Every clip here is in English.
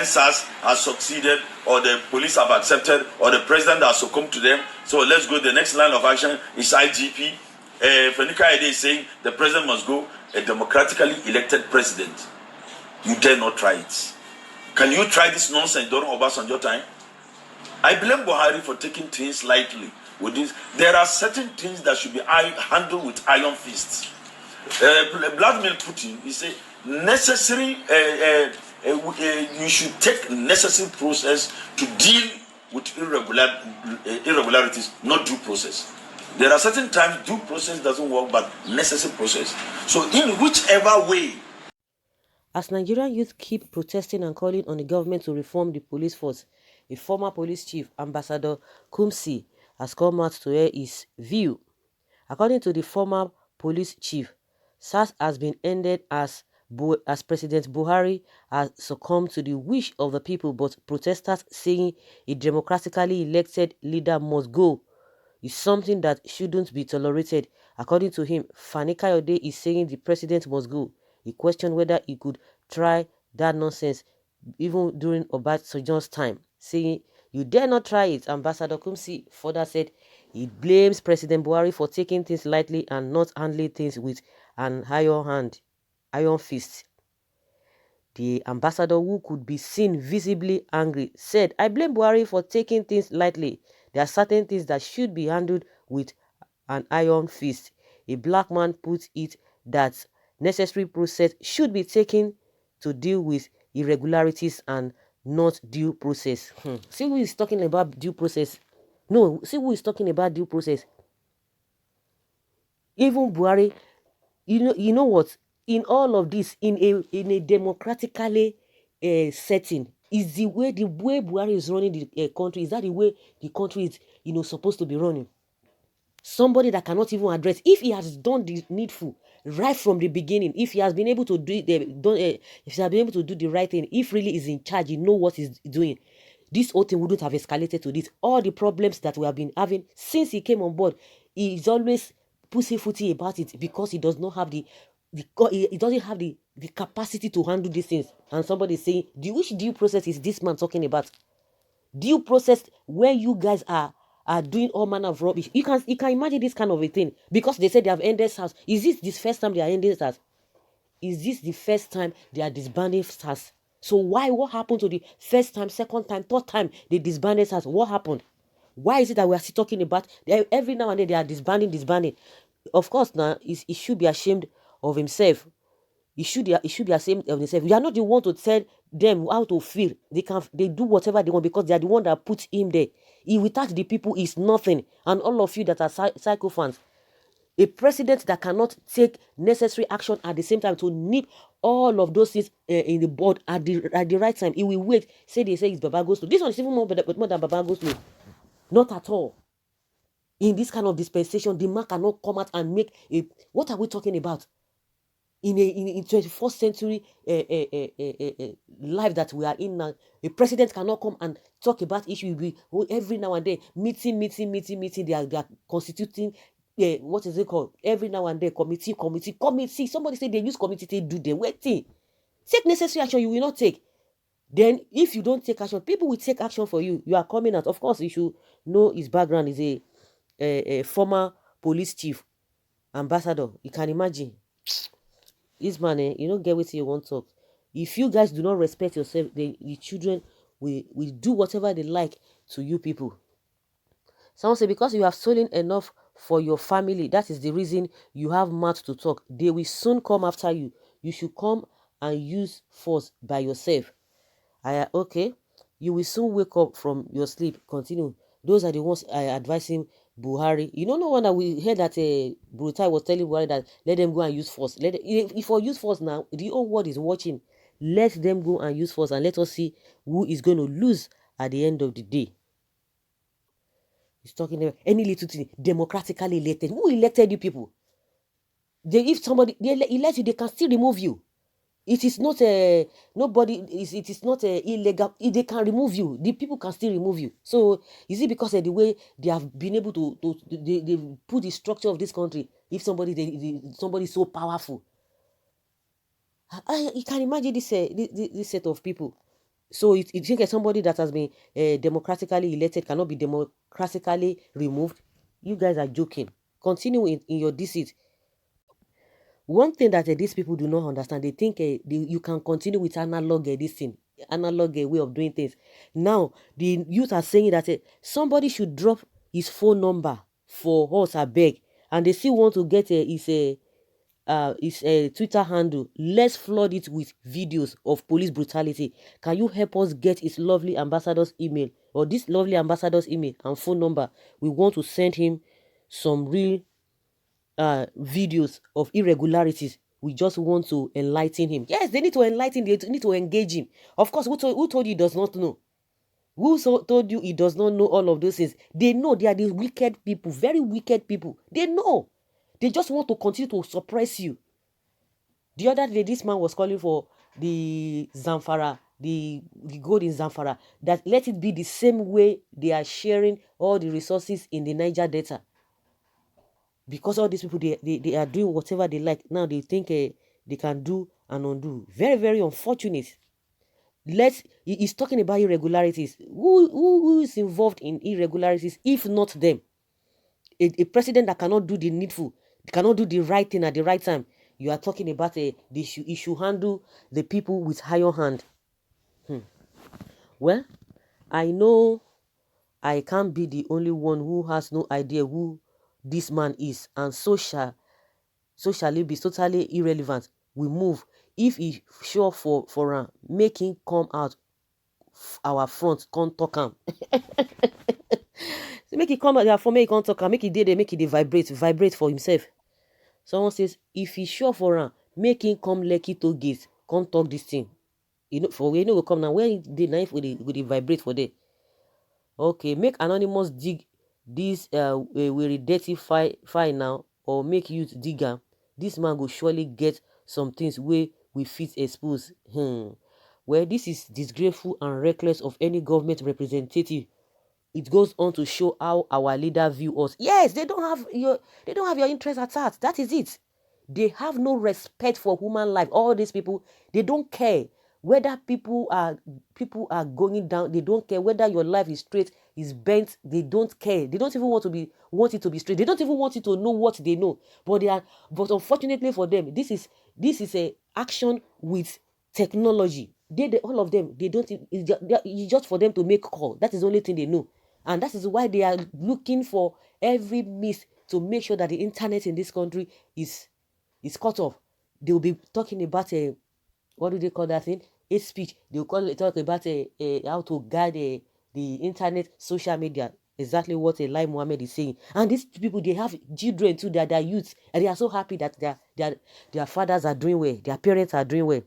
SARS has succeeded, or the police have accepted, or the president has succumbed to them. So let's go. The next line of action is IGP. Fenika Ede is saying the president must go. A democratically elected president. You dare not try it. Can you try this nonsense during Obasanjo time? I blame Buhari for taking things lightly with this. There are certain things that should be handled with iron fists. Vladimir Putin, he said, necessary. You should take necessary process to deal with irregularities, not due process. There are certain times due process doesn't work, but necessary process. So in whichever way. As Nigerian youth keep protesting and calling on the government to reform the police force, a former police chief, Ambassador Kumsi, has come out to air his view. According to the former police chief, SARS has been ended as President Buhari has succumbed to the wish of the people, but protesters saying a democratically elected leader must go is something that shouldn't be tolerated. According to him, Fani Kayode is saying the president must go. He questioned whether he could try that nonsense even during Obasanjo's time, saying, "You dare not try it." Ambassador Kumsi further said he blames President Buhari for taking things lightly and not handling things with an iron fist. The ambassador, who could be seen visibly angry, said, "I blame Buhari for taking things lightly. There are certain things that should be handled with an iron fist." A black man put it that necessary process should be taken to deal with irregularities and not due process. See who is talking about due process? No, see who is talking about due process? Even Buhari, you know what? In all of this, in a democratically setting, is the way Buhari is running the country. Is that the way the country is supposed to be running? Somebody that cannot even address, if he has done the needful right from the beginning, if he has been able to do if he has been able to do the right thing, if really is in charge, you know what he's doing, this whole thing wouldn't have escalated to this. All the problems that we have been having since he came on board, he is always pussyfooty about it because he does not have he doesn't have the capacity to handle these things. And somebody is saying, which due process is this man talking about? Due process where you guys are doing all manner of rubbish. You can imagine this kind of a thing, because they said they have ended SARS. Is this the first time they are ending SARS? Is this the first time they are disbanding SARS? So what happened to the first time, second time, third time they disbanded SARS? What happened? Why is it that we are still talking about every now and then they are disbanding? Of course, now he should be ashamed of himself. He should be ashamed of himself. We are not the one to tell them how to feel. They do whatever they want because they are the one that put him there. Without the people is nothing. And all of you that are psychophants, a president that cannot take necessary action at the same time to nip all of those things in the board at the right time, he will wait. They say it's Baba goes to. This one is even more than Baba goes to. Not at all. In this kind of dispensation, the man cannot come out and make a. What are we talking about? In 21st century life that we are in now, a president cannot come and talk about issues. Every now and then, meeting. They are constituting. What is it called? Every now and then, committee. Somebody say they use committee to do the waiting. Take necessary action. You will not take. Then, if you don't take action, people will take action for you. You are coming out. Of course, you should know his background is a former police chief, ambassador. You can imagine. This man, you don't get what you want to talk. If you guys do not respect yourself, the children will do whatever they like to you people. Someone say, because you have stolen enough for your family, that is the reason you have mouth to talk. They will soon come after you. You should come and use force by yourself. Okay, you will soon wake up from your sleep. Continue. Those are the ones advising Buhari. You don't know when we heard that Brutai was telling Buhari that let them go and use force. If we use force now, the whole world is watching. Let them go and use force and let us see who is going to lose at the end of the day. He's talking about any little thing, democratically elected. Who elected you people? If somebody elect you, they can still remove you. It is not it is not illegal. They can remove you. The people can still remove you. So is it because of the way they have been able to they put the structure of this country? If somebody is so powerful, you can imagine this set of people. So you think somebody that has been democratically elected cannot be democratically removed? You guys are joking. Continue in your deceit. One thing that these people do not understand, they think you can continue with analog this thing, analog way of doing things. Now, the youth are saying that somebody should drop his phone number for us, I beg, and they still want to get his Twitter handle. Let's flood it with videos of police brutality. Can you help us get his lovely ambassador's email or this lovely ambassador's email and phone number? We want to send him some real videos of irregularities. We just want to enlighten him. Yes, they need to enlighten, they need to engage him. Of course, who told you he does not know? Told you he does not know all of those things? They know. They are the wicked people, very wicked people. They know. They just want to continue to suppress you. The other day, this man was calling for the Zamfara, the gold in Zamfara, that let it be the same way they are sharing all the resources in the Niger Delta. Because all these people, they are doing whatever they like. Now they think they can do and undo. Very, very unfortunate. He's talking about irregularities. Who is involved in irregularities if not them? A president that cannot do the needful, cannot do the right thing at the right time. You are talking about he should handle the people with higher hand. Well, I know I can't be the only one who has no idea who this man is, and so shall it be totally irrelevant. We move. If he sure for make him come out our front, can't talk him. So make it come out for me, he can't talk him. Make it dey, make it vibrate for himself. Someone says, if he sure for make him come Lekki to gate, come talk this thing. You know, for where you know will come now. Where the knife will vibrate for there. Okay, make anonymous dig this will dirty file now, or make youth digger. This man will surely get some things where we fit expose. Well, this is disgraceful and reckless of any government representative. It goes on to show how our leader view us. Yes, they don't have your interest at heart. That is it. They have no respect for human life. All these people, they don't care whether people are going down. They don't care whether your life is straight, is bent. They don't care. They don't even want it to be straight. They don't even want you to know what they know. But unfortunately for them, this is a action with technology. All of them, they don't. It's just for them to make call. That is the only thing they know, and that is why they are looking for every means to make sure that the internet in this country is cut off. They will be talking about what do they call that thing? Hate speech. They will talk about how to guide the internet, social media. Exactly what Lai Mohammed is saying. And these people, they have children too. They are youths, and they are so happy that their fathers are doing well, their parents are doing well.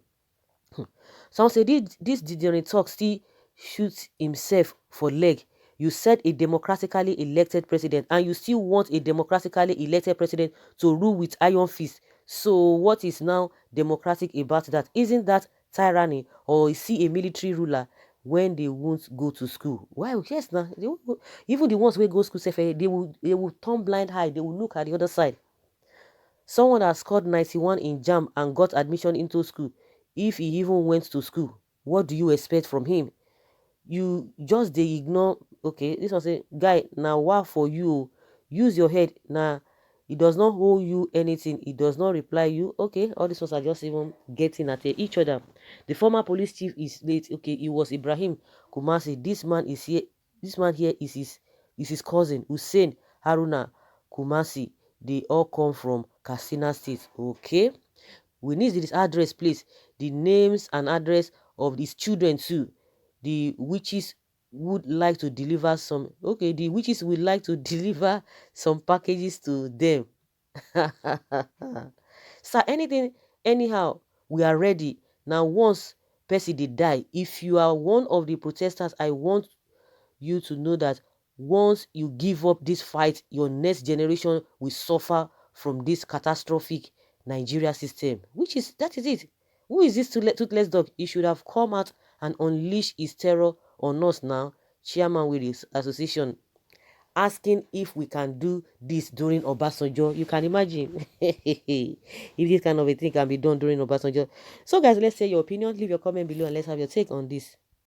Some say this degenerate talk still shoots himself for leg. You said a democratically elected president, and you still want a democratically elected president to rule with iron fist. So what is now democratic about that? Isn't that tyranny? Or is he a military ruler when they won't go to school? Well, yes, now even the ones who go to school, they will turn blind eye. They will look at the other side. Someone has scored 91 in JAM and got admission into school. If he even went to school, what do you expect from him? You just they ignore. Okay, this one say, guy, now what for you? Use your head. Now, he does not owe you anything. He does not reply you. Okay, all these ones are just even getting at each other. The former police chief is late. Okay, it was Ibrahim Kumasi. This man is here. This man here is his cousin Hussein Haruna Kumasi. They all come from Katsina State. Okay, we need this address, please. The names and address of these children too. The witches would like to deliver some. Okay, the witches would like to deliver some packages to them. So anything, anyhow, we are ready. Now, once Percy did die, if you are one of the protesters, I want you to know that once you give up this fight, your next generation will suffer from this catastrophic Nigeria system. That is it. Who is this toothless dog? He should have come out and unleashed his terror on us now. Chairman with his association asking if we can do this during Obasanjo. You can imagine if this kind of a thing can be done during Obasanjo. So guys, let's say your opinion. Leave your comment below and let's have your take on this.